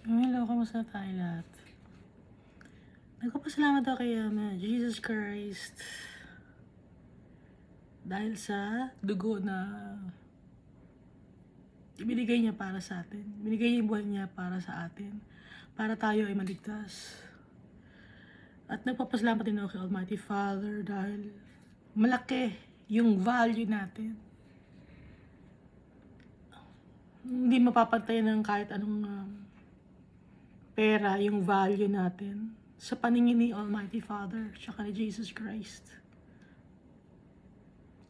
Hello, kamusta tayo lahat? Nagpapasalamat ako kay Jesus Christ dahil sa dugo na ibinigay niya para sa atin. Binigay niya yung buhay niya para sa atin, para tayo ay maligtas. At nagpapasalamat din ako kay Almighty Father dahil malaki yung value natin. Hindi mapapantay ng kahit anong pera yung value natin sa paningin ni Almighty Father tsaka ni Jesus Christ.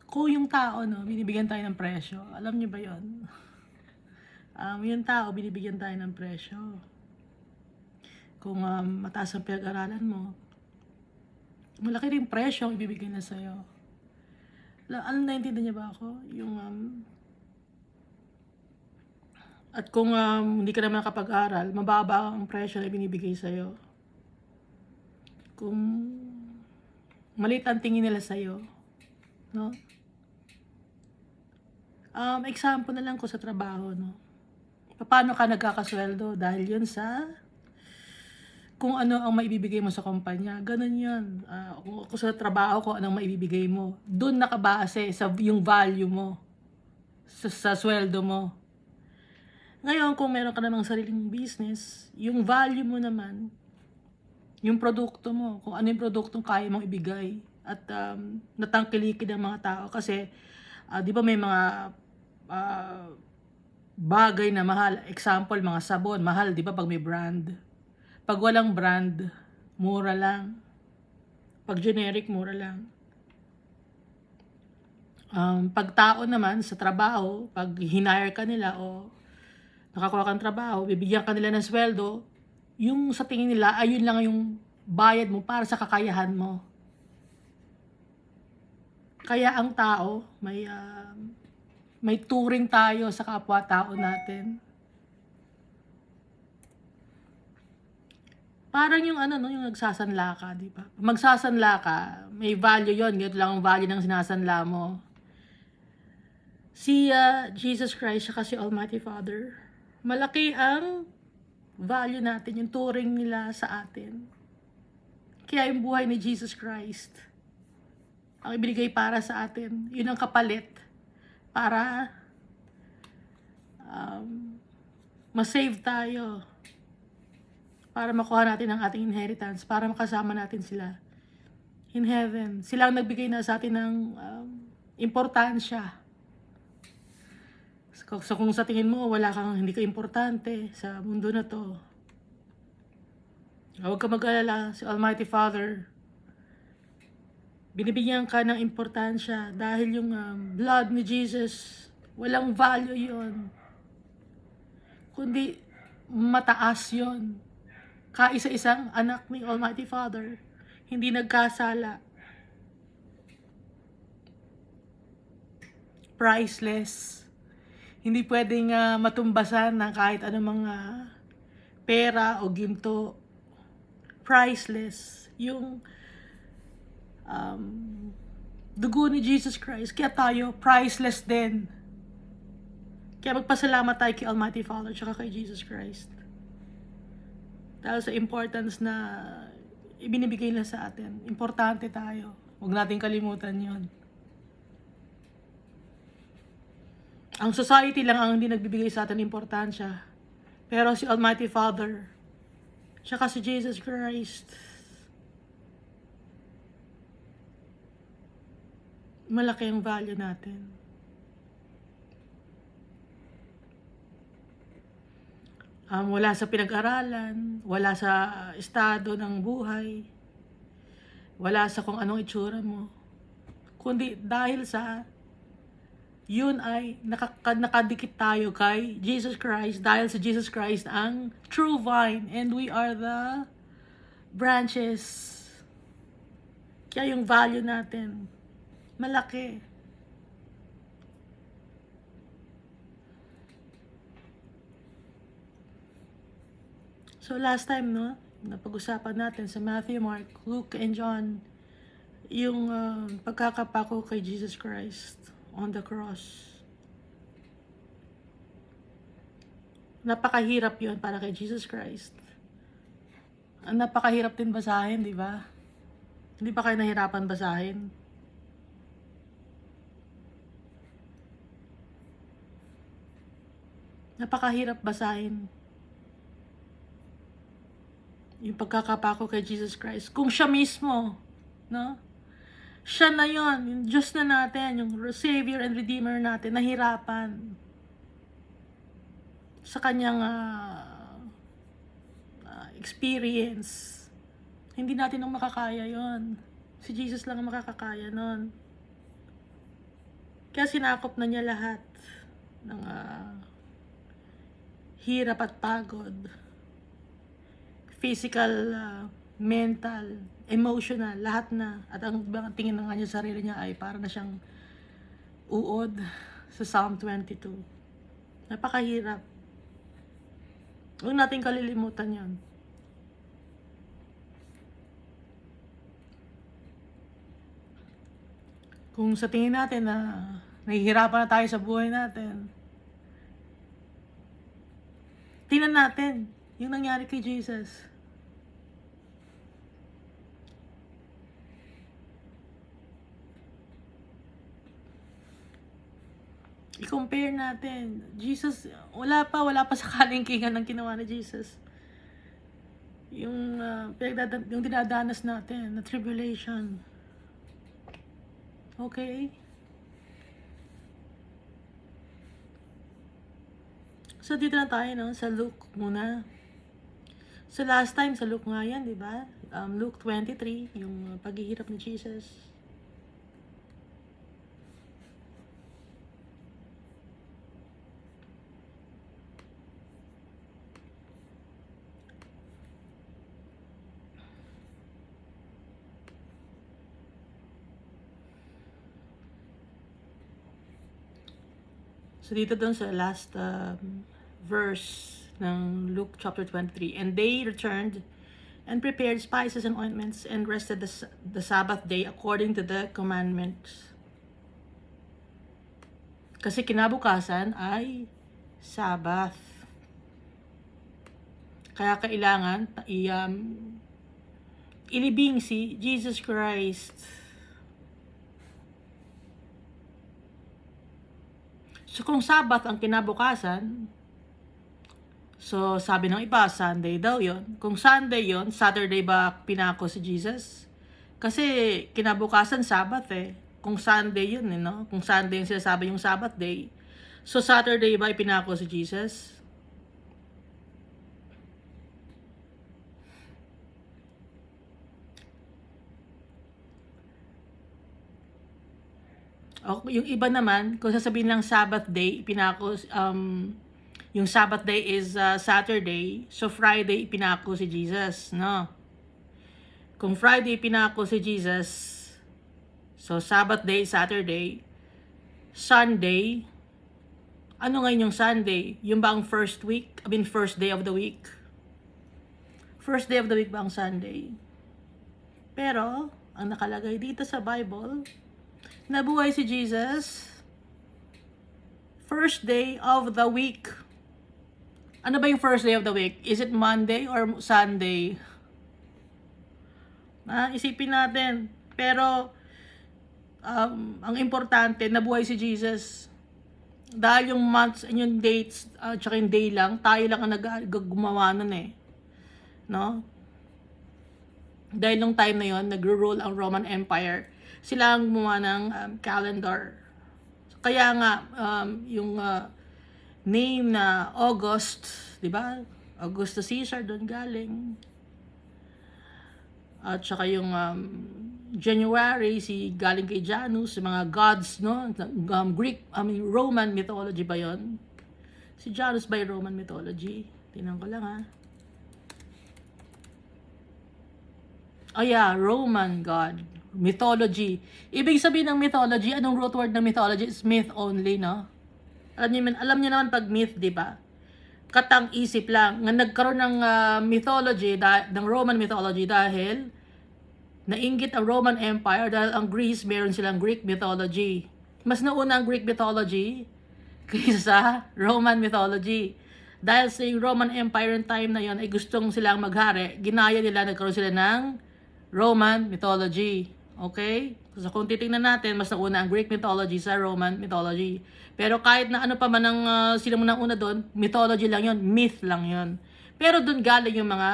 Kung yung tao, binibigyan tayo ng presyo, alam niyo ba yon? Yung tao, binibigyan tayo ng presyo. Kung mataas ang pinag-aralan mo, malaki rin presyo ang ibibigay na sa'yo. Alam, naintindihan niya ba ako? At kung hindi ka naman nakapag-aral, mababa ang presyo na binibigay sa'yo. Kung maliit ang tingin nila sa'yo, no? Example na lang ko sa trabaho, no? Paano ka nagkakasweldo? Dahil yun sa kung ano ang maibibigay mo sa kumpanya. Ganun yun. Kung sa trabaho, kung anong maibibigay mo. Doon nakabase sa yung value mo. Sa sweldo mo. Ngayon, kung meron ka namang sariling business, yung value mo naman, yung produkto mo, kung ano yung produktong kaya mong ibigay at natangkilikin ng mga tao. Kasi, di ba may mga bagay na mahal. Example, mga sabon, mahal, di ba pag may brand. Pag walang brand, mura lang. Pag generic, mura lang. Pag tao naman sa trabaho, pag hinire ka nila o nakakuha kang trabaho, bibigyan ka nila ng sweldo, yung sa tingin nila, ayun lang yung bayad mo para sa kakayahan mo. Kaya ang tao, may turing tayo sa kapwa-tao natin. Parang yung yung nagsasanla ka, di ba? Magsasanla ka, may value yon, ganito lang ang value ng sinasanla mo. Si Jesus Christ, saka si Almighty Father, malaki ang value natin, yung turing nila sa atin. Kaya yung buhay ni Jesus Christ, ang ibinigay para sa atin, yun ang kapalit para masave tayo, para makuha natin ang ating inheritance, para makasama natin sila in heaven. Sila ang nagbigay na sa atin ng importansya. So kung sa tingin mo hindi ka importante sa mundo na to, huwag ka mag-alala. Si Almighty Father, binibigyan ka ng importansya dahil yung blood ni Jesus, walang value yon, kundi mataas yon. Kaisa-isang anak ni Almighty Father, hindi nagkasala. Priceless. Hindi pwedeng matumbasan ng kahit anong mga pera o ginto. Priceless. Yung dugo ni Jesus Christ. Kaya tayo, priceless din. Kaya magpasalamat tayo kay Almighty Father at kay Jesus Christ. Dahil sa importance na ibinibigay nila sa atin. Importante tayo. Huwag natin kalimutan yon. Ang society lang ang hindi nagbibigay sa atin importansya. Pero si Almighty Father, tsaka si Jesus Christ, malaki ang value natin. Wala sa pinag-aralan, wala sa estado ng buhay, wala sa kung anong itsura mo, kundi dahil sa yun ay nakadikit tayo kay Jesus Christ, dahil sa Jesus Christ ang true vine and we are the branches. Kaya yung value natin malaki. So last time, napag-usapan natin sa Matthew, Mark, Luke, and John yung pagkakapako kay Jesus Christ on the cross. Napakahirap yun para kay Jesus Christ. Ang napakahirap din basahin, di ba? Hindi ba kayo nahirapan basahin? Napakahirap basahin yung pagkakapako kay Jesus Christ. Kung siya mismo, no? Siya na yon, yung Diyos na natin, yung Savior and Redeemer natin, nahirapan sa kanyang experience. Hindi natin ang makakaya yon. Si Jesus lang ang makakakaya nun. Kaya sinakop na niya lahat ng hirap at pagod. Physical, mental, emotional, lahat na. At ang tingin ng kanya sarili niya ay para na siyang uod sa Psalm 22. Napakahirap. Huwag natin kalilimutan yan. Kung sa tingin natin na nahihirapan na tayo sa buhay natin, tingnan natin yung nangyari kay Jesus. I-compare natin. Jesus, wala pa sa kalingkingan ng ginawa ni Jesus. Yung dinadanas natin na tribulation. Okay? So, dito na tayo, no? Sa Luke muna. So, last time, sa Luke nga yan, di ba? Luke 23, yung paghihirap ni Jesus. So, dito dun sa last verse ng Luke chapter 23. And they returned and prepared spices and ointments and rested the Sabbath day according to the commandments. Kasi kinabukasan ay Sabbath. Kaya kailangan ilibing si Jesus Christ. So kung Sabbath ang kinabukasan, so sabi ng iba, Sunday daw yon. Kung Sunday yon, Saturday ba pinako si Jesus? Kasi kinabukasan Sabbath eh. Kung Sunday yun eh, no? Kung Sunday yung sinasabi yung Sabbath day. So Saturday ba pinako si Jesus? O, yung iba naman, kung sasabihin lang Sabbath day, pinako, yung Sabbath day is Saturday, so Friday pinako si Jesus, no? Kung Friday pinako si Jesus, so Sabbath day, Saturday, Sunday, ano ngayon yung Sunday? Yung ba ang first day of the week? First day of the week ba ang Sunday? Pero, ang nakalagay dito sa Bible, nabuhay si Jesus, first day of the week. Ano ba yung first day of the week? Is it Monday or Sunday? Isipin natin. Pero, ang importante, nabuhay si Jesus. Dahil yung months and yung dates, tsaka yung day lang, tayo lang ang gumawa nun eh. No? Dahil nung time na yon, nagro-rule ang Roman Empire. Sila ang gumawa ng calendar. Kaya nga, yung name na August, di ba? Augustus Caesar, doon galing. At saka yung January, galing kay Janus, mga gods, no? Roman mythology ba yon? Si Janus by Roman mythology. Tingnan ko lang ha. Oh yeah, Roman god. Mythology. Ibig sabihin ng mythology, anong root word ng mythology? Is myth only, no? Alam niyo naman pag myth, di ba? Katang-isip lang. Nga nagkaroon ng mythology, ng Roman mythology dahil nainggit ang Roman Empire dahil ang Greece, meron silang Greek mythology. Mas nauna ang Greek mythology kaysa Roman mythology. Dahil sa Roman Empire ng time na yon ay gustong silang maghari, ginaya nila, nagkaroon sila ng Roman mythology. Okay? So kung titingnan natin, mas nauna ang Greek mythology sa Roman mythology. Pero kahit na ano pa man ang sila muna una doon, mythology lang yon, myth lang yon. Pero doon galing yung mga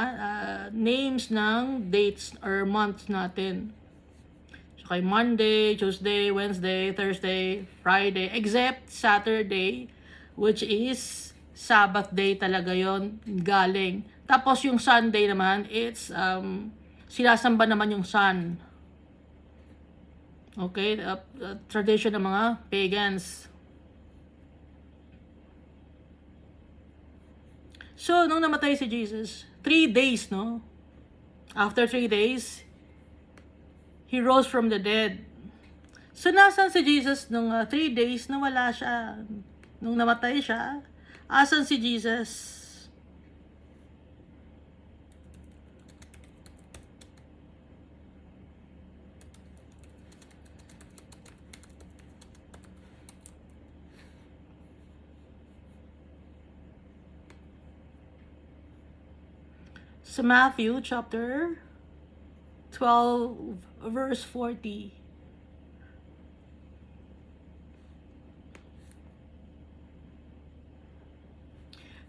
names ng dates or months natin. So kay Monday, Tuesday, Wednesday, Thursday, Friday, except Saturday, which is Sabbath day talaga yon galing. Tapos yung Sunday naman, it's sinasamba naman yung sun. Okay? Tradition ng mga pagans. So, nung namatay si Jesus, 3 days, no? After 3 days, He rose from the dead. So, nasan si Jesus nung 3 days na wala siya? Nung namatay siya, asan si Jesus? Sa Matthew chapter 12 verse 40.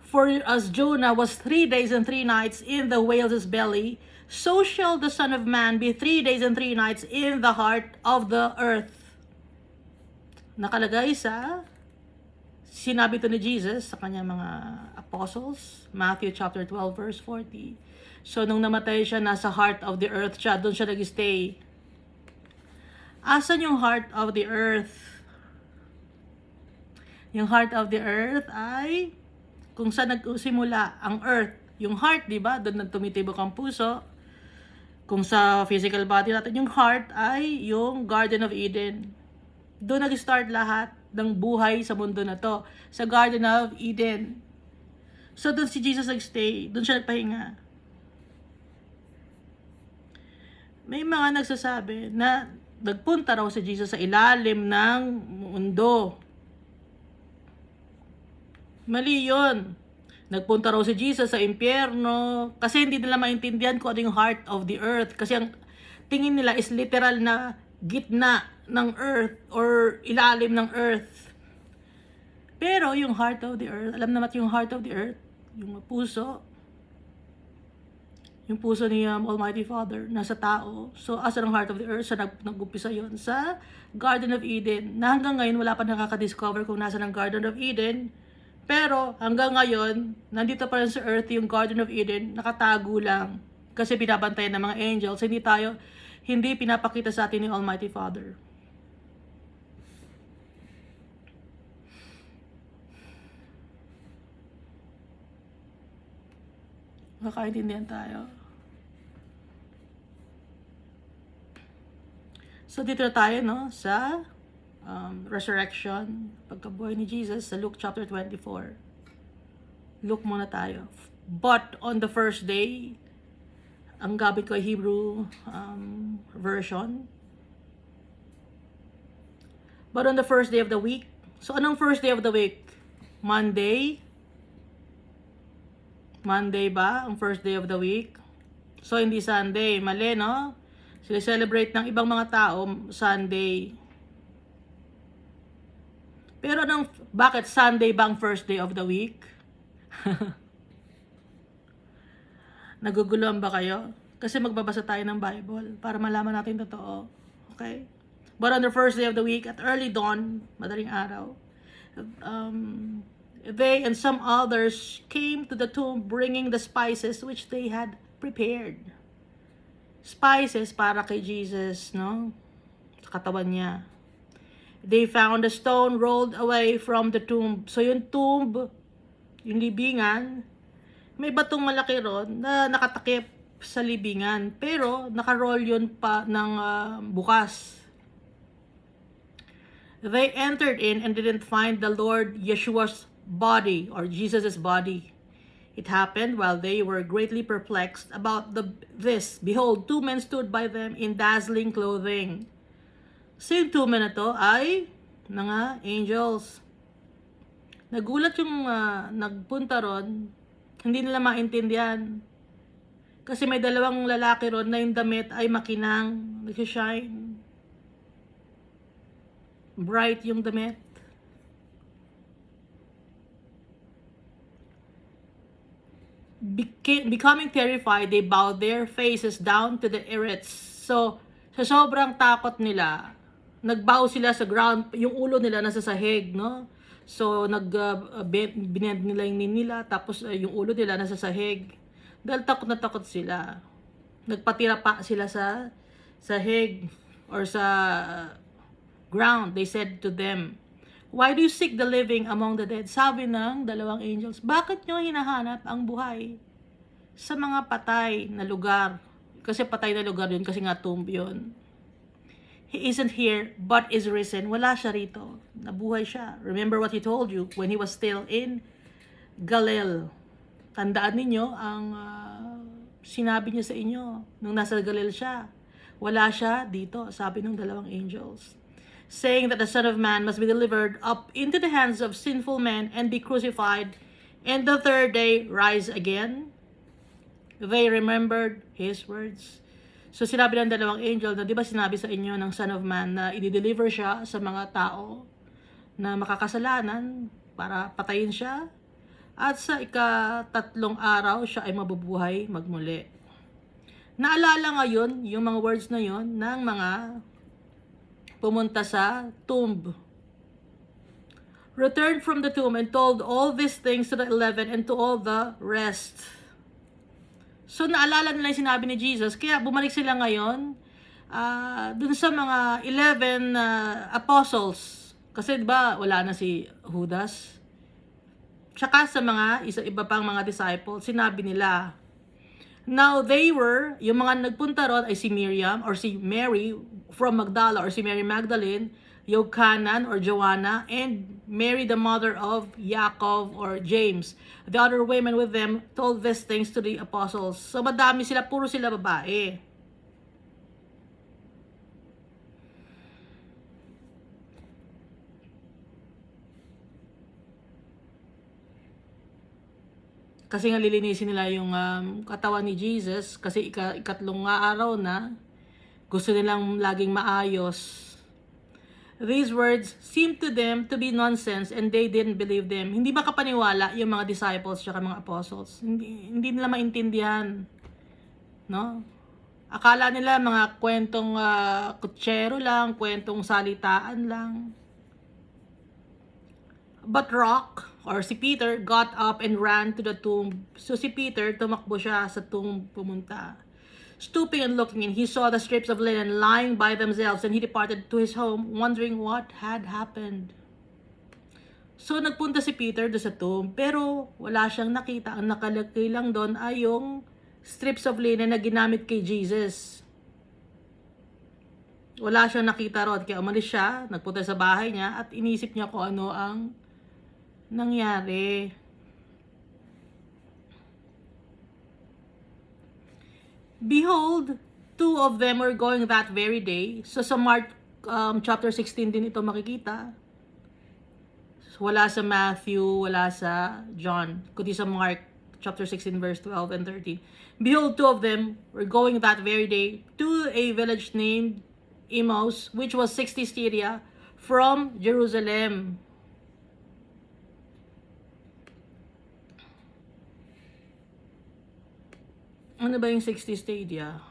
For as Jonah was 3 days and 3 nights in the whale's belly, so shall the Son of Man be 3 days and 3 nights in the heart of the earth. Nakalagay sa sinabi to ni Jesus sa kanyang mga apostles, Matthew chapter 12 verse 40. So nung namatay siya, nasa heart of the earth siya, doon siya nag-stay. Asan yung heart of the earth? Yung heart of the earth ay kung saan nagsimula ang earth. Yung heart, di ba? Doon nagtumitibok ang puso. Kung sa physical body natin, yung heart ay yung Garden of Eden. Doon nag-start lahat ng buhay sa mundo na to. Sa Garden of Eden. So doon si Jesus nag-stay. Doon siya nagpahinga. May mga nagsasabi na nagpunta raw si Jesus sa ilalim ng mundo. Mali yun. Nagpunta raw si Jesus sa impyerno kasi hindi nila maintindihan kung ano yung heart of the earth. Kasi ang tingin nila is literal na gitna ng earth or ilalim ng earth. Pero yung heart of the earth, alam naman yung heart of the earth, yung puso, yung puso ni Almighty Father, nasa tao. So, asa ng heart of the earth, sa nag-umpisa yun sa Garden of Eden. Na hanggang ngayon, wala pa nakaka-discover kung nasa ng Garden of Eden. Pero, hanggang ngayon, nandito pa rin sa earth yung Garden of Eden, nakatago lang. Kasi binabantayan ng mga angels. Hindi pinapakita sa atin ni Almighty Father. Makakaintindihan tayo. So, dito na tayo, no, sa resurrection, pagkabuhay ni Jesus, sa Luke chapter 24. Luke muna tayo. But on the first day, ang gamit ko ay Hebrew version. But on the first day of the week, so anong first day of the week? Monday? Monday ba ang first day of the week? So, hindi Sunday. Mali, no? Celebrate ng ibang mga tao Sunday. Pero bakit Sunday bang first day of the week? Naguguluhan ba kayo? Kasi magbabasa tayo ng Bible para malaman natin totoo. Okay? But on the first day of the week, at early dawn, madaling araw, they and some others came to the tomb bringing the spices which they had prepared. Spices para kay Jesus, no? Sa katawan niya. They found a stone rolled away from the tomb. So yung tomb, yung libingan, may batong malaki ron na nakatakip sa libingan. Pero nakaroll yun pa ng bukas. They entered in and didn't find the Lord Yeshua's body or Jesus' body. It happened while they were greatly perplexed about this. Behold, 2 men stood by them in dazzling clothing. So yung 2 men na to ay mga angels. Nagulat yung nagpunta ron, hindi nila maintindihan. Kasi may dalawang lalaki ron na yung damit ay makinang, nag-shine. Bright yung damit. Becoming terrified, they bowed their faces down to the earth. So, sa sobrang takot nila, nagbow sila sa ground, yung ulo nila nasa sahig, no? So, binend nila yung knee nila, tapos yung ulo nila nasa sahig. Dahil takot na takot sila. Nagpatira pa sila sa sahig or sa ground. They said to them, "Why do you seek the living among the dead?" Sabi ng dalawang angels, bakit nyo hinahanap ang buhay sa mga patay na lugar? Kasi patay na lugar yun, kasi nga tomb yun. He isn't here, but is risen. Wala siya rito. Nabuhay siya. Remember what he told you when he was still in Galilee. Tandaan ninyo ang sinabi niya sa inyo nung nasa Galilee siya. Wala siya dito, sabi ng dalawang angels. Saying that the Son of Man must be delivered up into the hands of sinful men and be crucified, and the third day rise again. They remembered his words. So sinabi ng dalawang angel na, di ba sinabi sa inyo ng Son of Man na i-deliver siya sa mga tao na makakasalanan para patayin siya, at sa ika-3 araw siya ay mabubuhay magmuli. Naalala ngayon yung mga words na yon ng mga pumunta sa tomb. Returned from the tomb and told all these things to the 11 and to all the rest. So naalala nila yung sinabi ni Jesus, kaya bumalik sila ngayon dun sa mga 11 apostles. Kasi diba wala na si Judas. Tsaka sa mga iba pang mga disciples, sinabi nila. Now they were, yung mga nagpunta ron ay si Miriam or si Mary from Magdala or si Mary Magdalene, Yochanan or Joanna, and Mary the mother of Jacob or James. The other women with them told these things to the apostles. So madami sila, puro sila babae. Kasi nga lilinisin nila yung katawan ni Jesus kasi ikatlong araw na, gusto nilang laging maayos. These words seemed to them to be nonsense and they didn't believe them. Hindi makapaniwala yung mga disciples at mga apostles. Hindi nila maintindihan. No? Akala nila mga kwentong kutsero lang, kwentong salitaan lang. But Rock, or si Peter, got up and ran to the tomb. So si Peter, tumakbo siya sa tomb pumunta. Stooping and looking in, he saw the strips of linen lying by themselves, and he departed to his home, wondering what had happened. So nagpunta si Peter doon sa tomb, pero wala siyang nakita. Ang nakalagay lang doon ay yung strips of linen na ginamit kay Jesus. Wala siyang nakita ron, kaya umalis siya, nagpunta sa bahay niya, at inisip niya kung ano ang nangyari. Behold, 2 of them were going that very day. So sa Mark chapter 16 din ito makikita. So, wala sa Matthew, wala sa John, kundi sa Mark chapter 16 verse 12 and 13. Behold, 2 of them were going that very day to a village named Emmaus, which was 60 stadia from Jerusalem. Ano ba yung 60 stadia?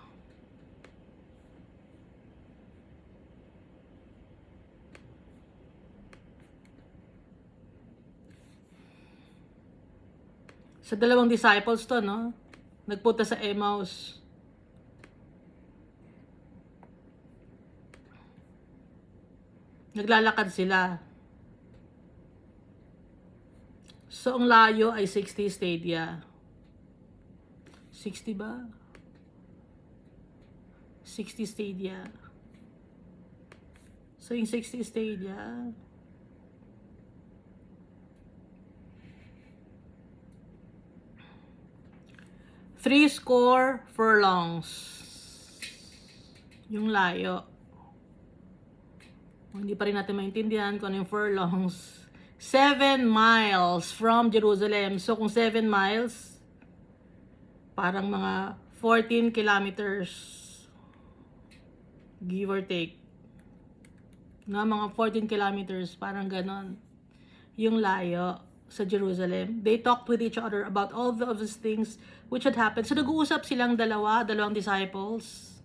Sa dalawang disciples to, no? Nagpunta sa Emmaus. Naglalakad sila. So, ang layo ay 60 stadia. 60 ba? 60 stadia. So, yung 60 stadia, three score furlongs. Yung layo. Hindi pa rin natin maintindihan kung ano yung furlongs. 7 miles from Jerusalem. So kung 7 miles, parang mga 14 kilometers, give or take. Mga 14 kilometers, parang ganon. Yung layo sa Jerusalem. They talked with each other about all of those things which had happened. So nag-uusap silang dalawang disciples.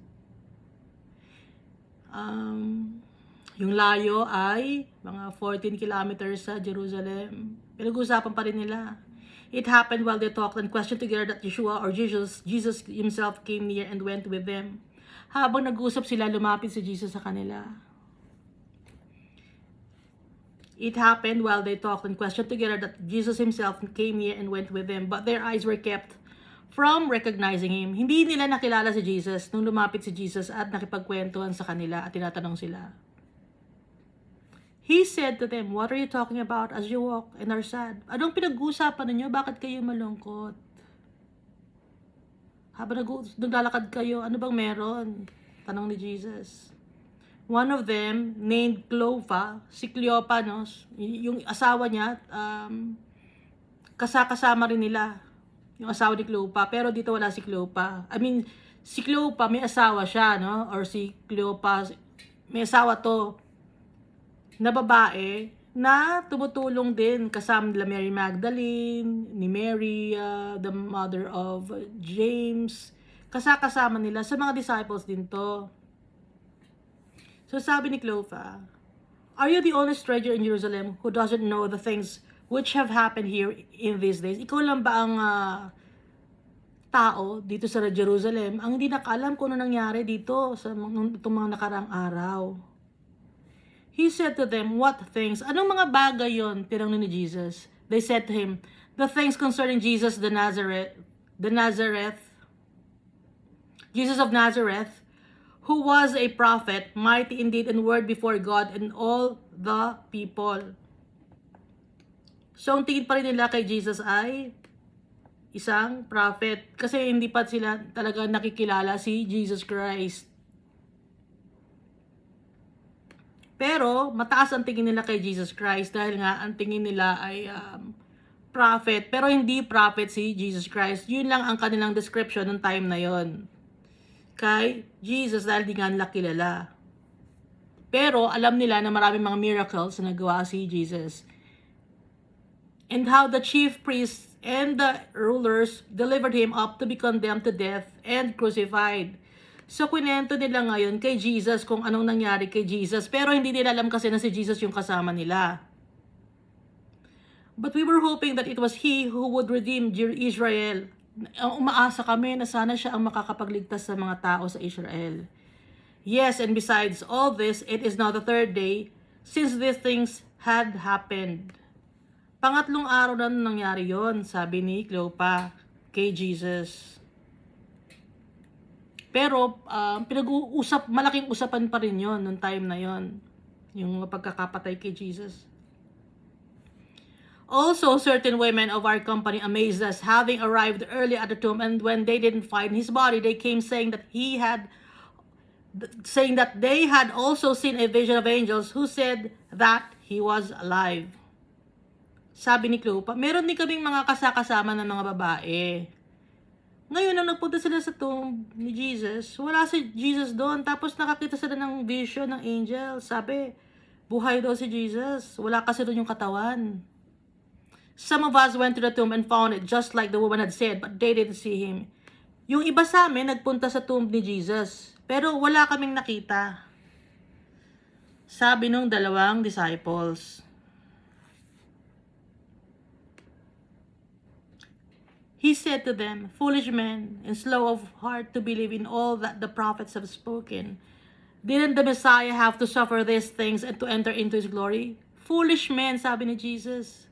Yung layo ay mga 14 kilometers sa Jerusalem. Pinag-uusapan pa rin nila. It happened while they talked and questioned together that Yeshua or Jesus himself came near and went with them. Habang nag-usap sila, lumapit si Jesus sa kanila. It happened while they talked and questioned together that Jesus himself came near and went with them, but their eyes were kept from recognizing him. Hindi nila nakilala si Jesus nung lumapit si Jesus at nakipagkwentuhan sa kanila at tinatanong sila. He said to them, "What are you talking about as you walk and are sad?" Anong pinag-uusapan ninyo? Bakit kayo malungkot? Habang naglalakad kayo, ano bang meron? Tanong ni Jesus. One of them, named Cleopa, si Cleopa, no? Yung asawa niya, kasama rin nila. Yung asawa ni Cleopa, pero dito wala si Cleopa. I mean, si Cleopa, may asawa siya, no? Or si Cleopa, may asawa to na babae na tumutulong din kasama nila Mary Magdalene, ni Mary, the mother of James. Kasama nila sa mga disciples din to. So sabi ni Cleopa, "Are you the only stranger in Jerusalem who doesn't know the things which have happened here in these days?" Ikaw lang ba ang tao dito sa Jerusalem ang hindi nakaalam kung ano nangyari dito sa itong mga nakarang araw? He said to them, "What things?" Anong mga bagay yon? Tinanong ni Jesus. They said to him, "The things concerning Jesus Jesus of Nazareth, who was a prophet, mighty indeed in word before God and all the people." So, ang tingin pa rin nila kay Jesus ay isang prophet. Kasi hindi pa sila talaga nakikilala si Jesus Christ. Pero, mataas ang tingin nila kay Jesus Christ dahil nga ang tingin nila ay prophet. Pero hindi prophet si Jesus Christ. Yun lang ang kanilang description ng time na yon kay Jesus dahil di nga nila kilala. Pero, alam nila na maraming mga miracles na nagawa si Jesus. And how the chief priests and the rulers delivered him up to be condemned to death and crucified. So, kwento nila ngayon kay Jesus kung anong nangyari kay Jesus. Pero hindi nila alam kasi na si Jesus yung kasama nila. But we were hoping that it was He who would redeem Israel. Umaasa kami na sana siya ang makakapagligtas sa mga tao sa Israel. Yes, and besides all this, it is now the third day since these things had happened. Pangatlong araw na nangyari yon, sabi ni Cleopa kay Jesus. Pero malaking usapan pa rin yon nung time na yon, yung pagkakapatay kay Jesus. Also, certain women of our company amazed us, having arrived early at the tomb, and when they didn't find his body, they came saying that they had also seen a vision of angels who said that he was alive. Sabi ni Cleopa, meron din kaming mga kasama ng mga babae. Ngayon, nung nagpunta sila sa tomb ni Jesus, wala si Jesus doon. Tapos nakakita sila ng vision ng angel. Sabi, buhay daw si Jesus. Wala kasi doon yung katawan. Some of us went to the tomb and found it just like the woman had said, but they didn't see him. Yung iba sa amin, nagpunta sa tomb ni Jesus. Pero wala kaming nakita. Sabi nung dalawang disciples. He said to them, "Foolish men, and slow of heart to believe in all that the prophets have spoken. Didn't the Messiah have to suffer these things and to enter into His glory?" Foolish men, sabi ni Jesus.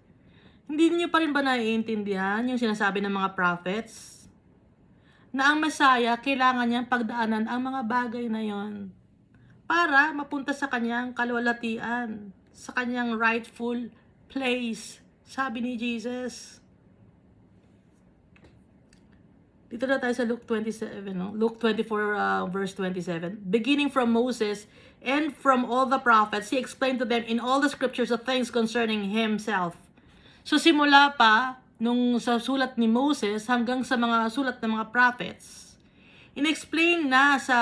Hindi niyo pa rin ba naiintindihan yung sinasabi ng mga prophets? Na ang Messiah, kailangan niyang pagdaanan ang mga bagay na yon para mapunta sa kanyang kalwalatian, sa kanyang rightful place, sabi ni Jesus. Dito na tayo sa Luke 27, no? Luke 24, verse 27. Beginning from Moses and from all the prophets, he explained to them in all the scriptures the things concerning himself. So simula pa, nung sa sulat ni Moses hanggang sa mga sulat ng mga prophets, inexplain na sa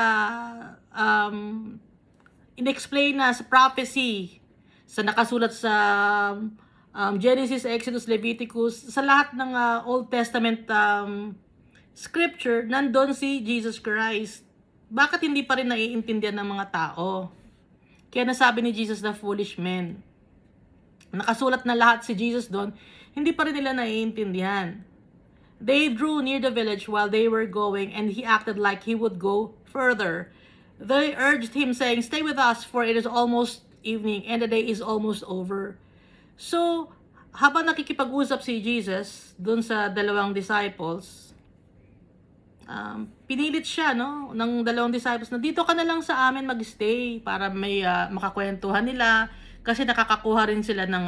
prophecy, sa nakasulat sa Genesis, Exodus, Leviticus, sa lahat ng Old Testament scripture, nandun si Jesus Christ. Bakit hindi pa rin naiintindihan ng mga tao? Kaya nasabi ni Jesus na foolish men. Nakasulat na lahat si Jesus doon, hindi pa rin nila naiintindihan. They drew near the village while they were going, and he acted like he would go further. They urged him, saying, "Stay with us, for it is almost evening, and the day is almost over." So, habang nakikipag-usap si Jesus doon sa dalawang disciples, pinilit siya, no, ng dalawang disciples na dito ka na lang sa amin mag-stay para may makakwentuhan nila, kasi nakakakuha rin sila ng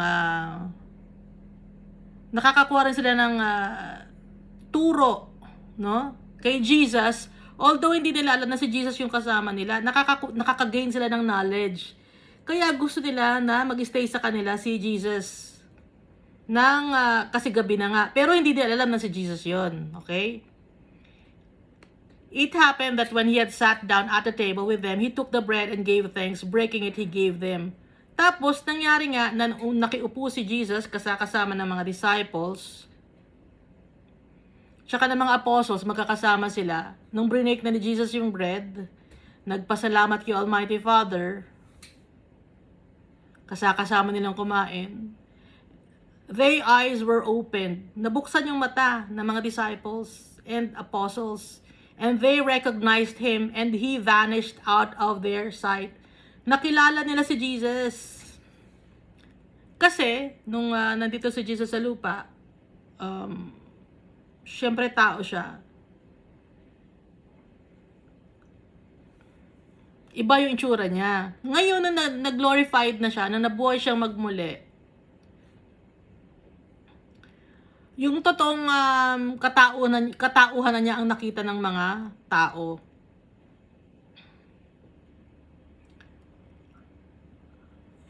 turo, no, kay Jesus. Although hindi nila alam na si Jesus yung kasama nila, nakaka-gain sila ng knowledge. Kaya gusto nila na mag-stay sa kanila si Jesus kasi gabi na nga, pero hindi nila alam na si Jesus yon. Okay? It happened that when he had sat down at the table with them, he took the bread and gave thanks. Breaking it, he gave them. Tapos, nangyari nga, na nakiupo si Jesus kasama ng mga disciples, tsaka ng mga apostles, magkakasama sila. Nung brinake na ni Jesus yung bread, nagpasalamat kay Almighty Father, kasama nilang kumain, their eyes were opened. Nabuksan yung mata ng mga disciples and apostles, and they recognized him, and he vanished out of their sight. Nakilala nila si Jesus. Kasi, nung nandito si Jesus sa lupa, syempre tao siya. Iba yung itsura niya. Ngayon na nag-glorified na siya, na nabuhay siyang magmuli, yung totoong katauhan na niya ang nakita ng mga tao.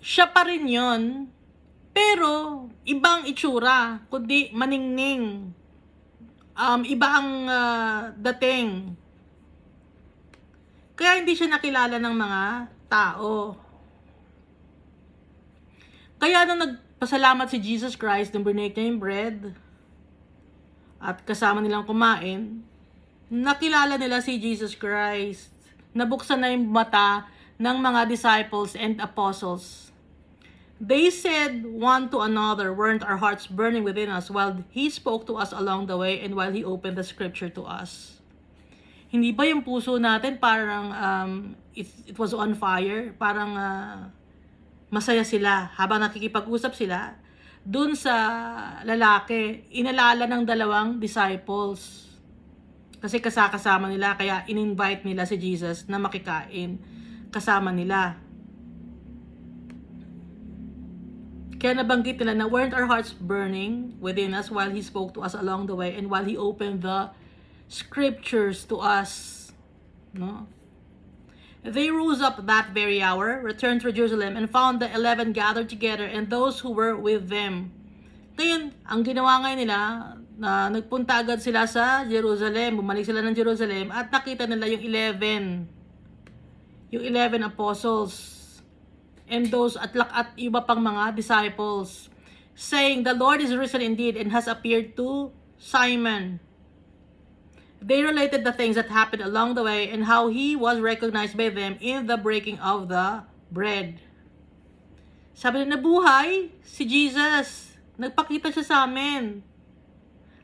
Siya pa rin yun, pero ibang itsura, kundi maningning. Iba ang dating. Kaya hindi siya nakilala ng mga tao. Kaya nung nagpasalamat si Jesus Christ, nung brinake niya yung bread, at kasama nilang kumain, nakilala nila si Jesus Christ. Nabuksan na yung mata ng mga disciples and apostles. They said one to another, "Weren't our hearts burning within us while he spoke to us along the way and while he opened the scripture to us?" Hindi ba yung puso natin parang it was on fire? Parang masaya sila habang nakikipag-usap sila dun sa lalaki, inalala ng dalawang disciples. Kasi kasama nila, kaya in-invite nila si Jesus na makikain kasama nila. Kaya nabanggit nila na, "Weren't our hearts burning within us while he spoke to us along the way and while he opened the scriptures to us?" No? They rose up that very hour, returned to Jerusalem, and found the 11 gathered together and those who were with them. Ngayon, ang ginawa ngayon nila, nagpunta agad sila sa Jerusalem, bumalik sila ng Jerusalem, at nakita nila yung 11 apostles, and those at iba pang mga disciples, saying, "The Lord is risen indeed and has appeared to Simon." They related the things that happened along the way and how he was recognized by them in the breaking of the bread. Sabi nila, nabuhay si Jesus. Nagpakita siya sa amin.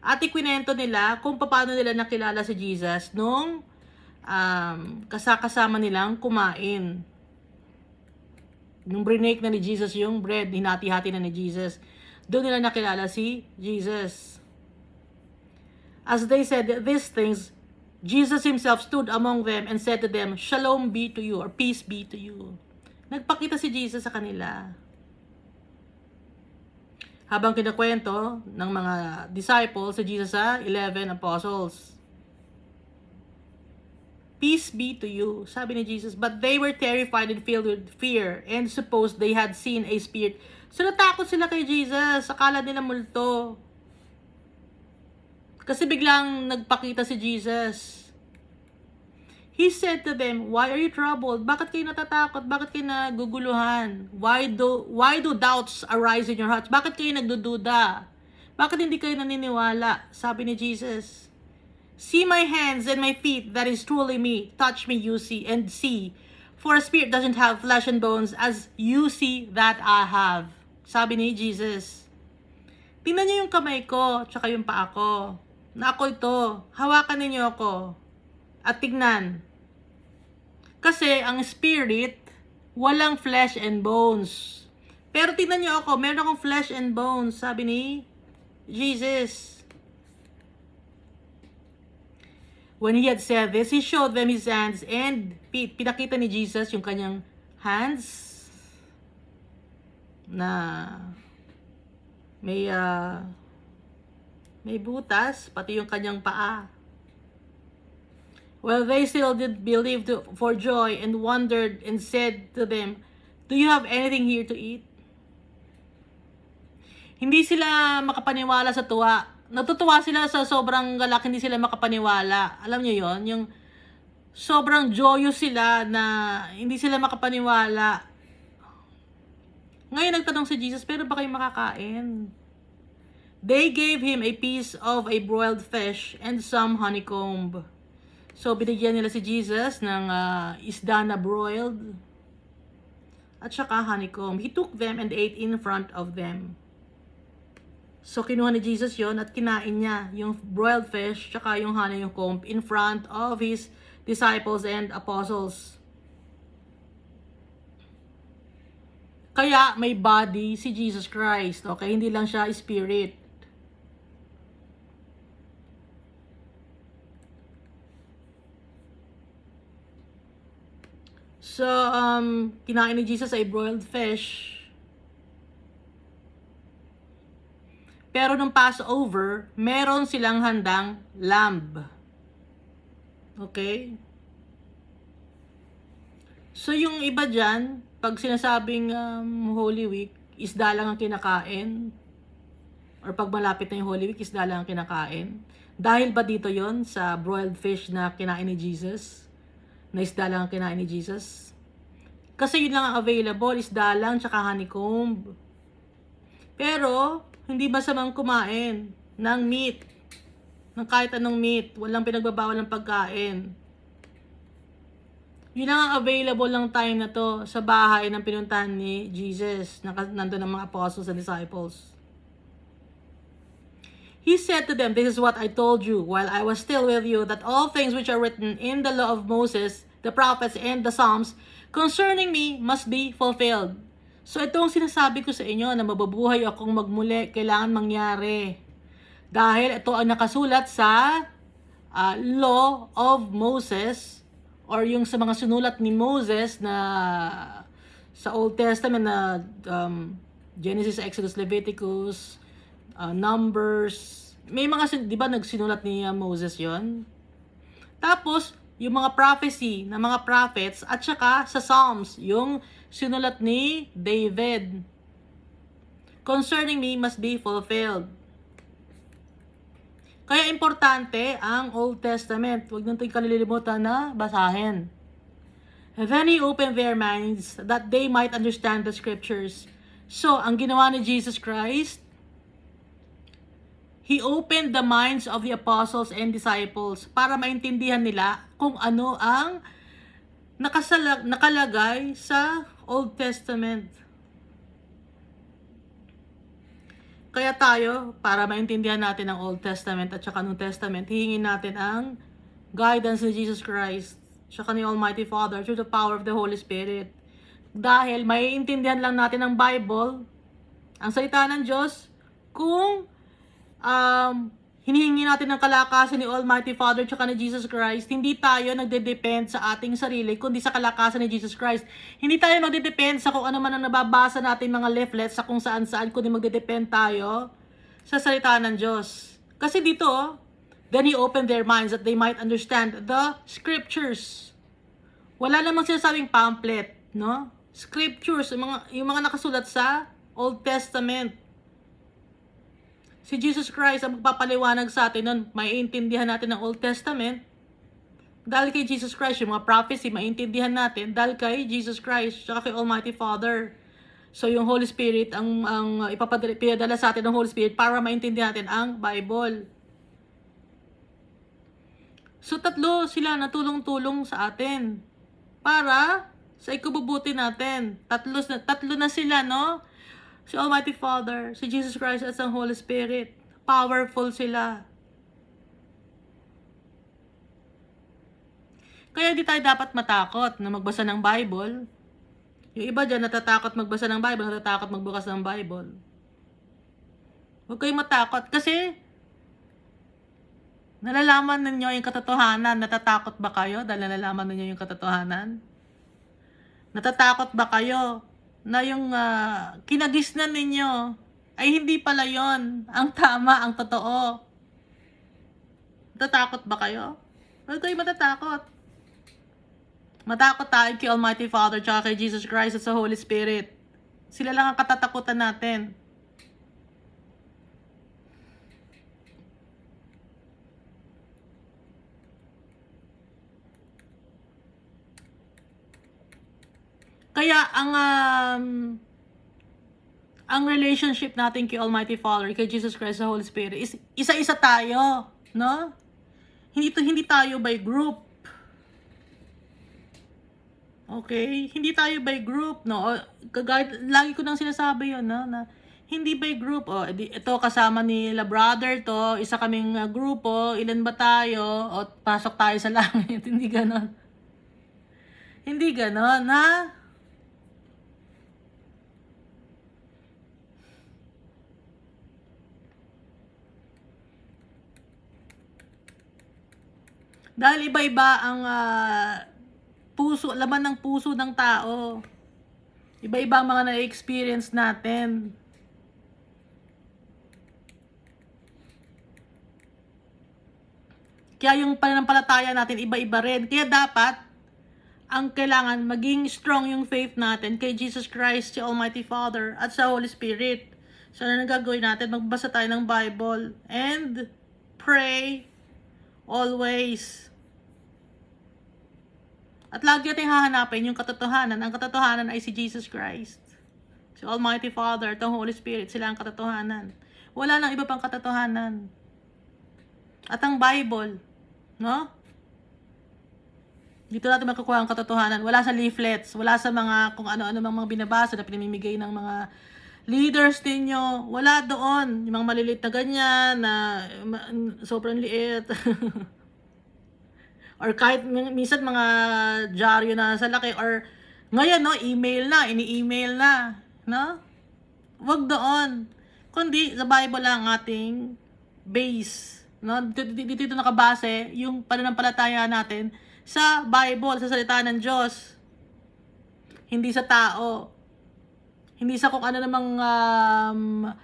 At ikwinento nila kung paano nila nakilala si Jesus nung kasama nilang kumain. Nung brinake na ni Jesus yung bread, hinati-hati na ni Jesus, doon nila nakilala si Jesus. As they said these things, Jesus himself stood among them and said to them, "Shalom be to you," or "Peace be to you." Nagpakita si Jesus sa kanila. Habang kinakwento ng mga disciples si Jesus sa 11 apostles. Peace be to you, sabi ni Jesus. But they were terrified and filled with fear and supposed they had seen a spirit. So natakot sila kay Jesus. Akala nila multo. Kasi biglang nagpakita si Jesus. He said to them, "Why are you troubled? Bakit kayo natatakot? Bakit kayo naguguluhan? Why do doubts arise in your hearts? Bakit kayo nagdududa? Bakit hindi kayo naniniwala?" Sabi ni Jesus. "See my hands and my feet, that is truly me. Touch me, you see, and see. For a spirit doesn't have flesh and bones, as you see that I have." Sabi ni Jesus. Tingnan niyo yung kamay ko, tsaka yung paa ko. Na ako ito. Hawakan ninyo ako. At tignan. Kasi ang spirit, walang flesh and bones. Pero tignan niyo ako, meron akong flesh and bones, sabi ni Jesus. When he had said this, he showed them his hands and feet. Pinakita ni Jesus yung kanyang hands na may butas, pati yung kanyang paa. Well, they still did believe for joy and wondered and said to them, "Do you have anything here to eat?" Hindi sila makapaniwala sa tuwa. Natutuwa sila sa sobrang galak, hindi sila makapaniwala. Alam niyo yon, yung sobrang joyous sila na hindi sila makapaniwala. Ngayon nagtanong si Jesus, "Pero ba kayo makakain?" They gave him a piece of a broiled fish and some honeycomb. So binigyan nila si Jesus ng isda na broiled at saka honeycomb. He took them and ate in front of them. So kinuha ni Jesus yon at kinain niya yung broiled fish tsaka yung honeycomb in front of his disciples and apostles. Kaya may body si Jesus Christ, okay? Hindi lang siya spirit. So, kinain ni Jesus ay broiled fish. Pero nung Passover, meron silang handang lamb. Okay? So, yung iba dyan, pag sinasabing Holy Week, isda lang ang kinakain. Or pag malapit na yung Holy Week, isda lang ang kinakain. Dahil ba dito yon sa broiled fish na kinain ni Jesus? Na isda lang ang kinain ni Jesus? Kasi yun lang ang available, isda lang, tsaka honeycomb. Pero, hindi masamang kumain ng meat. Ng kahit anong meat. Walang pinagbabawal ng pagkain. Yun lang ang available lang time na to sa bahay ng pinuntahan ni Jesus. Nandun ang mga apostles and disciples. He said to them, "This is what I told you while I was still with you, that all things which are written in the law of Moses, the prophets, and the Psalms concerning me must be fulfilled." So itong sinasabi ko sa inyo na mababuhay akong magmuli, kailangan mangyari. Dahil ito ang nakasulat sa law of Moses or yung sa mga sinulat ni Moses na sa Old Testament na Genesis, Exodus, Leviticus, Numbers. May mga, di ba nagsinulat ni Moses yon? Tapos, yung mga prophecy ng mga prophets at saka sa Psalms, yung sinulat ni David. Concerning me must be fulfilled. Kaya importante ang Old Testament. Huwag natin kalilimutan na basahin. And then he opened their minds that they might understand the scriptures. So, ang ginawa ni Jesus Christ, He opened the minds of the apostles and disciples para maintindihan nila kung ano ang nakalagay sa Old Testament. Kaya tayo, para maintindihan natin ang Old Testament at saka New Testament, hihingin natin ang guidance ni Jesus Christ saka ni Almighty Father through the power of the Holy Spirit. Dahil maiintindihan lang natin ang Bible, ang salita ng Diyos, kung hinihingi natin ng kalakasan ni Almighty Father tsaka ni Jesus Christ. Hindi tayo nagde-depend sa ating sarili, kundi sa kalakasan ni Jesus Christ. Hindi tayo magde-depend sa kung ano man ang nababasa natin mga leaflets sa kung saan-saan, kundi magde-depend tayo sa salita ng Diyos. Kasi dito, Then He opened their minds that they might understand the scriptures. Wala namang sinasabing pamphlet, no? Scriptures, yung mga nakasulat sa Old Testament. Si Jesus Christ ang magpapaliwanag sa atin nun, maiintindihan natin ang Old Testament. Dahil kay Jesus Christ, yung mga prophecy, maiintindihan natin dahil kay Jesus Christ, tsaka kay Almighty Father. So yung Holy Spirit, ang pinadala sa atin ng Holy Spirit para maintindihan natin ang Bible. So tatlo sila na tulong-tulong sa atin para sa ikabubuti natin. Tatlo na sila, no? Si Almighty Father, si Jesus Christ at ang Holy Spirit. Powerful sila. Kaya di tayo dapat matakot na magbasa ng Bible. Yung iba dyan natatakot magbasa ng Bible, natatakot magbukas ng Bible. Huwag kayong matakot kasi nalalaman ninyo yung katotohanan. Natatakot ba kayo dahil nalalaman ninyo yung katotohanan? Natatakot ba kayo na yung kinagisnan ninyo ay hindi pala yon ang tama, ang totoo? Natatakot ba kayo? Huwag kayo matatakot. Matakot tayo kay Almighty Father tsaka kay Jesus Christ at sa Holy Spirit. Sila lang ang katatakutan natin. Kaya ang relationship natin kay Almighty Father, kay Jesus Christ, sa Holy Spirit is isa-isa tayo, no? Hindi tayo by group. Okay? Hindi tayo by group, no? Lagi ko nang sinasabi 'yon, no? Na hindi by group. Ito kasama ni la brother to, isa kaming grupo, ilan ba tayo? Pasok tayo sa langit. Hindi ganon. Hindi ganon, ha? Dahil iba-iba ang laman ng puso ng tao. Iba-iba ang mga na-experience natin. Kaya yung pananampalataya natin iba-iba rin. Kaya dapat, ang kailangan maging strong yung faith natin kay Jesus Christ, si Almighty Father, at sa Holy Spirit. So, ano gagawin natin? Magbasa tayo ng Bible and pray always. At lagi natin hahanapin yung katotohanan. Ang katotohanan ay si Jesus Christ. Si Almighty Father at ang Holy Spirit, sila ang katotohanan. Wala nang iba pang katotohanan. At ang Bible, no? Dito natin makukuha ang katotohanan. Wala sa leaflets, wala sa mga kung ano-ano mga binabasa na pinamimigay ng mga leaders ninyo. Wala doon. Yung mga maliliit na ganyan, na sobrang liit. Or kahit minsan mga dyaryo na sa laki, or ngayon, no, email na, ini-email na, no? Wag doon. Kundi sa Bible lang ating base, no? Dito nakabase yung pananampalataya natin sa Bible, sa salita ng Diyos. Hindi sa tao. Hindi sa kung ano namang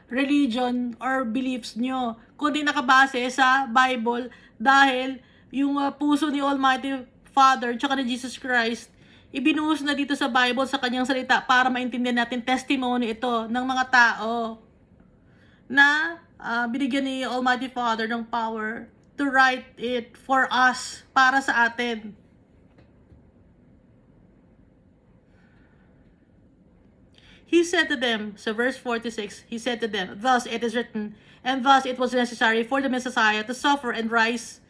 religion or beliefs nyo. Kundi nakabase sa Bible dahil yung puso ni Almighty Father tsaka ni Jesus Christ, ibinuhos na dito sa Bible, sa kanyang salita, para maintindihan natin testimony ito ng mga tao na binigyan ni Almighty Father ng power to write it for us, para sa atin. He said to them, sa verse 46, he said to them, "Thus it is written, and thus it was necessary for the Messiah to suffer and rise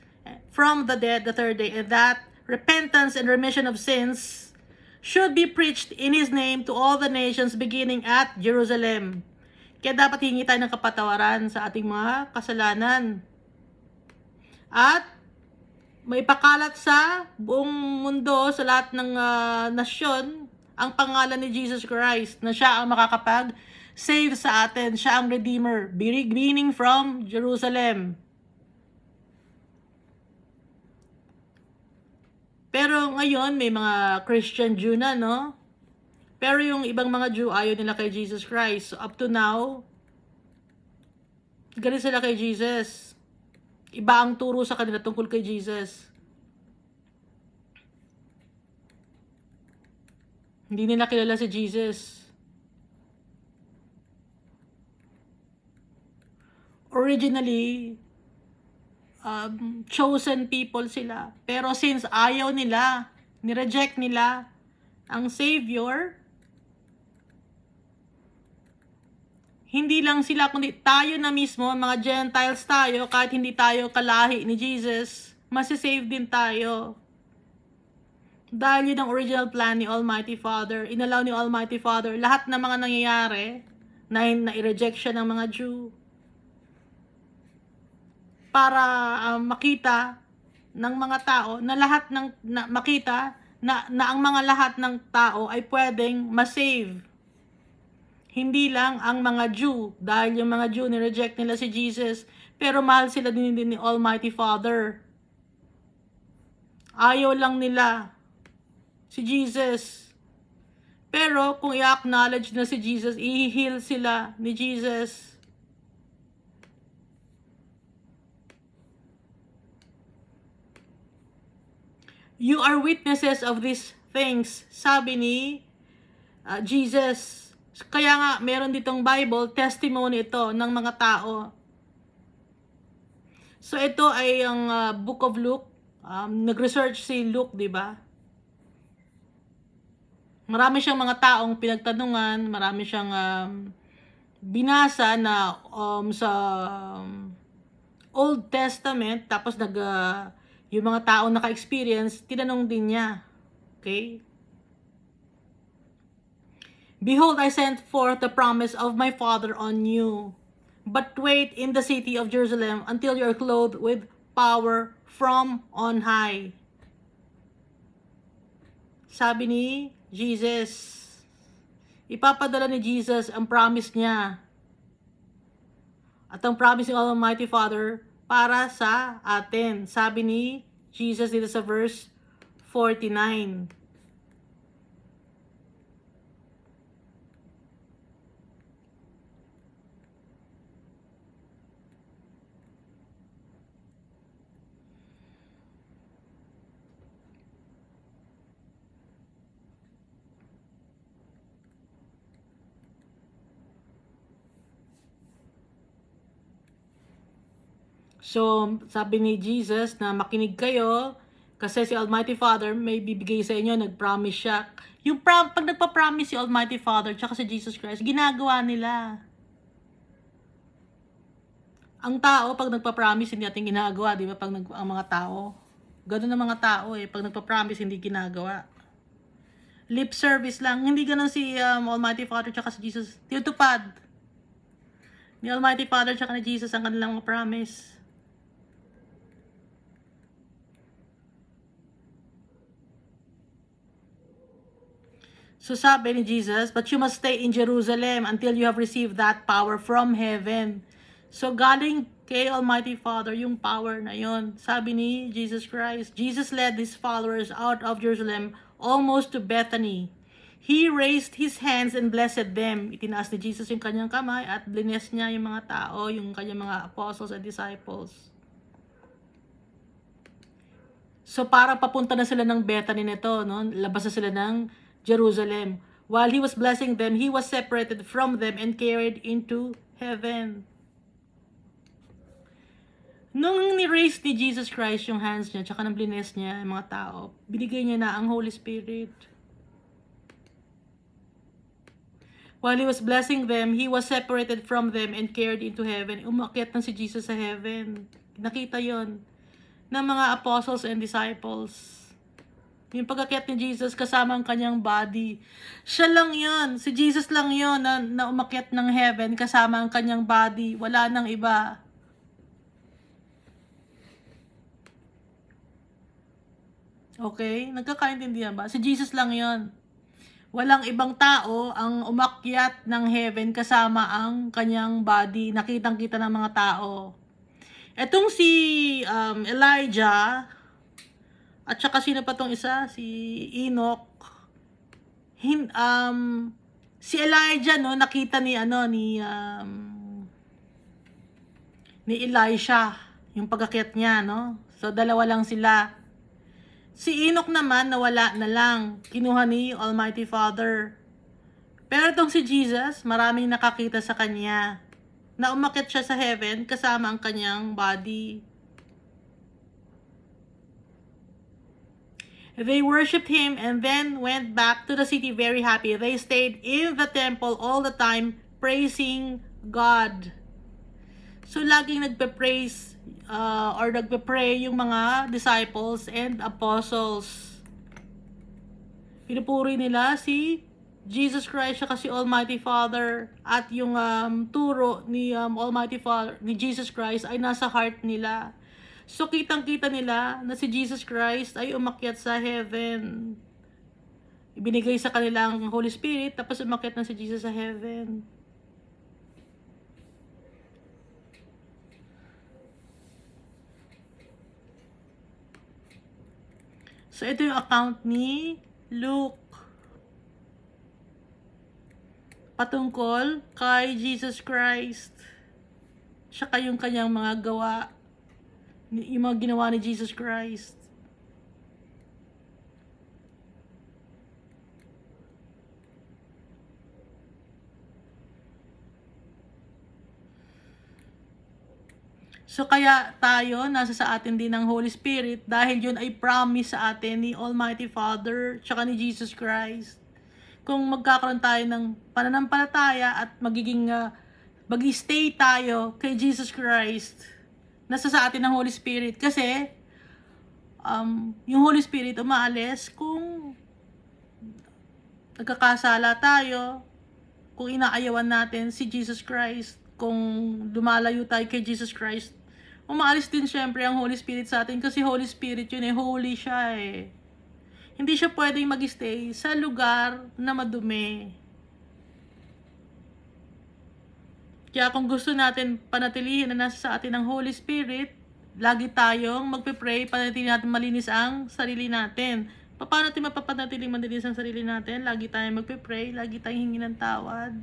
from the dead the third day, and that repentance and remission of sins should be preached in His name to all the nations, beginning at Jerusalem." Kaya dapat hingi tayo ng kapatawaran sa ating mga kasalanan. At may pakalat sa buong mundo, sa lahat ng nasyon, ang pangalan ni Jesus Christ, na siya ang makakapag-save sa atin. Siya ang Redeemer, beginning from Jerusalem. Pero ngayon, may mga Christian Jew na, no? Pero yung ibang mga Jew, ayaw nila kay Jesus Christ. So, up to now, galit sila kay Jesus. Iba ang turo sa kanila tungkol kay Jesus. Hindi nila kilala si Jesus. Originally, chosen people sila. Pero since ayaw nila, nireject nila ang Savior, hindi lang sila, kundi tayo na mismo, mga Gentiles tayo, kahit hindi tayo kalahi ni Jesus, masisave din tayo. Dahil yun ang original plan ni Almighty Father. Inalaw ni Almighty Father lahat ng mga nangyayari na i-reject siya ng mga Jew para makita ng mga tao na lahat ng makita na ang mga lahat ng tao ay pwedeng ma-save. Hindi lang ang mga Jew, dahil yung mga Jew ni-reject nila si Jesus, pero mahal sila din ni Almighty Father. Ayaw lang nila si Jesus. Pero kung i-acknowledge na si Jesus, i-heal sila ni Jesus. You are witnesses of these things, sabi ni Jesus. Kaya nga, meron ditong Bible, testimony ito ng mga tao. So ito ay ang Book of Luke. Nag-research si Luke, di ba? Marami siyang mga taong pinagtanungan, marami siyang binasa na sa Old Testament, tapos yung mga taong naka-experience, tinanong din niya. Okay? Behold, I sent forth the promise of my Father on you. But wait in the city of Jerusalem until you are clothed with power from on high. Sabi ni Jesus. Ipapadala ni Jesus ang promise niya. At ang promise ng Almighty Father para sa atin. Sabi ni Jesus dito sa verse 49. So, sabi ni Jesus na makinig kayo kasi si Almighty Father may bibigay sa inyo, nag-promise siya. Pag nagpa-promise si Almighty Father tsaka si Jesus Christ, ginagawa nila. Ang tao, pag nagpa-promise, hindi natin ginagawa, di ba? Ang mga tao, ganun ang mga tao eh. Pag nagpa-promise, hindi ginagawa. Lip service lang. Hindi ganun si Almighty Father tsaka si Jesus. Tinutupad ni Almighty Father tsaka ni Jesus ang kanilang mga promise. So sabi ni Jesus, but you must stay in Jerusalem until you have received that power from heaven. So galing kay Almighty Father yung power na yon. Sabi ni Jesus Christ, Jesus led his followers out of Jerusalem almost to Bethany. He raised his hands and blessed them. Itinaas ni Jesus yung kanyang kamay at bless niya yung mga tao, yung kanyang mga apostles and disciples. So parang papunta na sila ng Bethany nito, no? Labas na sila ng Jerusalem. While he was blessing them, he was separated from them and carried into heaven. Nung ni-raise ni Jesus Christ yung hands niya, tsaka nang bless niya yung mga tao, binigay niya na ang Holy Spirit. While he was blessing them, he was separated from them and carried into heaven. Umakyat na si Jesus sa heaven. Nakita yon ng mga apostles and disciples. Yung pag-akyat ni Jesus kasama ang kanyang body. Siya lang yun. Si Jesus lang yun na umakyat ng heaven kasama ang kanyang body. Wala nang iba. Okay? Nagkakaintindihan ba? Si Jesus lang yun. Walang ibang tao ang umakyat ng heaven kasama ang kanyang body. Nakitang-kita ng mga tao. Etong si Elijah, at saka sino pa tong isa? Si Enoch. Si Elijah, no, nakita ni Elisha yung pag-akyat niya, no? So, dalawa lang sila. Si Enoch naman, nawala na lang. Kinuha ni Almighty Father. Pero itong si Jesus, maraming nakakita sa kanya. Na umakyat siya sa heaven kasama ang kanyang body. They worshipped him and then went back to the city very happy. They stayed in the temple all the time, praising God. So, laging nagpe-praise or nagpe-pray yung mga disciples and apostles. Pinupuri nila si Jesus Christ siya kasi Almighty Father, at yung turo ni Almighty Father, ni Jesus Christ ay nasa heart nila. So, kitang-kita nila na si Jesus Christ ay umakyat sa heaven. Ibinigay sa kanilang Holy Spirit, tapos umakyat na si Jesus sa heaven. So, ito yung account ni Luke patungkol kay Jesus Christ. Siya kayong kanyang mga gawa, yung mga ginawa ni Jesus Christ. So kaya tayo, nasa sa atin din ng Holy Spirit dahil yun ay promise sa atin ni Almighty Father tsaka ni Jesus Christ. Kung magkakaroon tayo ng pananampalataya at mag-stay tayo kay Jesus Christ, nasa sa atin ng Holy Spirit. Kasi, yung Holy Spirit umaalis kung nagkakasala tayo, kung inaayawan natin si Jesus Christ, kung lumalayo tayo kay Jesus Christ, umaalis din syempre ang Holy Spirit sa atin kasi Holy Spirit yun holy siya Hindi siya pwedeng mag-stay sa lugar na madumi. Kaya kung gusto natin panatilihin na nasa sa atin ang Holy Spirit, lagi tayong magpe-pray, panatilihin natin malinis ang sarili natin. Paano natin mapapanatiling malinis ang sarili natin? Lagi tayong magpe-pray, lagi tayong hingi ng tawad.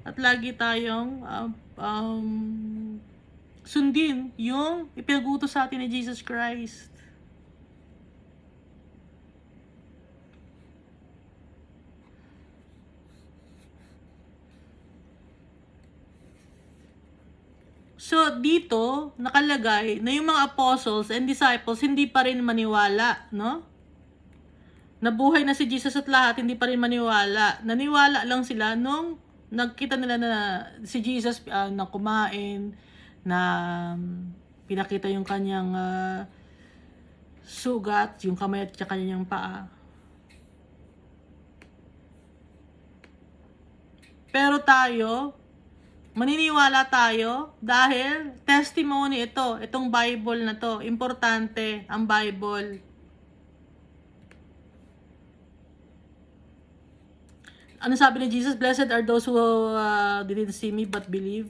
At lagi tayong sundin yung ipinagutos sa atin ni Jesus Christ. So, dito, nakalagay na yung mga apostles and disciples hindi pa rin maniwala, no? Nabuhay na si Jesus at lahat, hindi pa rin maniwala. Naniwala lang sila nung nagkita nila na si Jesus na kumain, na pinakita yung kanyang sugat, yung kamay at kanyang paa. Pero tayo, maniniwala tayo dahil testimony itong Bible na to. Importante ang Bible. Ano sabi ni Jesus? Blessed are those who didn't see me but believe.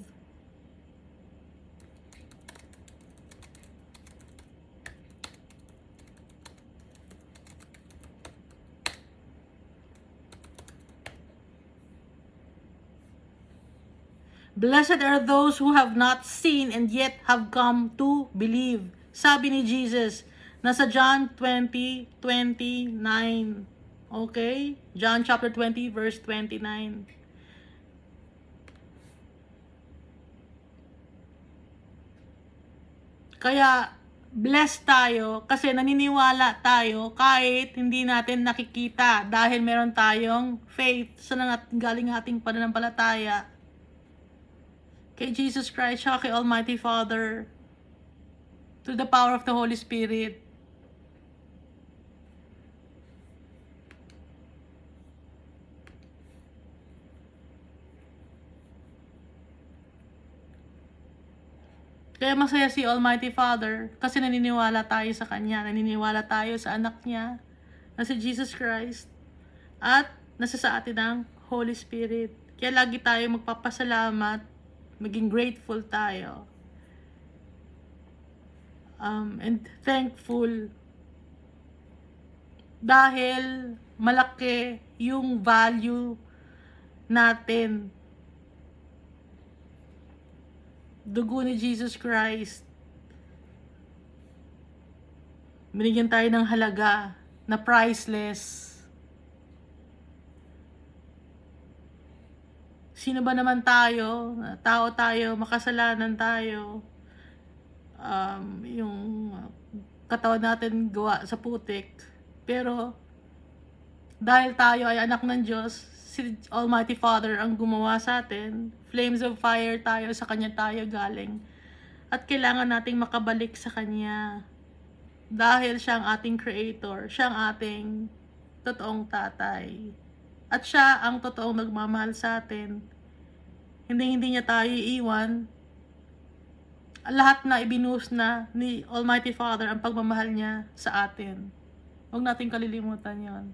Blessed are those who have not seen and yet have come to believe. Sabi ni Jesus, nasa John 20:29. Okay? John chapter 20, verse 29. Kaya, blessed tayo kasi naniniwala tayo kahit hindi natin nakikita dahil meron tayong faith sa galing ating pananampalataya kay Jesus Christ, siya kay Almighty Father, through the power of the Holy Spirit. Kaya masaya si Almighty Father kasi naniniwala tayo sa Kanya, naniniwala tayo sa anak niya, na si Jesus Christ, at nasa sa atin ang Holy Spirit. Kaya lagi tayo magpapasalamat, maging grateful tayo. And thankful. Dahil malaki yung value natin. Dugo ni Jesus Christ. Binigyan tayo ng halaga na priceless. Sino ba naman tayo? Tao tayo, makasalanan tayo. Yung katawan natin gawa sa putik. Pero dahil tayo ay anak ng Diyos, si Almighty Father ang gumawa sa atin. Flames of fire tayo, sa Kanya tayo galing. At kailangan nating makabalik sa Kanya. Dahil siya ang ating creator, siya ang ating totoong tatay. At siya ang totoong nagmamahal sa atin. Hindi niya tayo iiwan. Lahat na ibinuhos na ni Almighty Father ang pagmamahal niya sa atin. Huwag nating kalilimutan yon.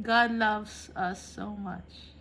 God loves us so much.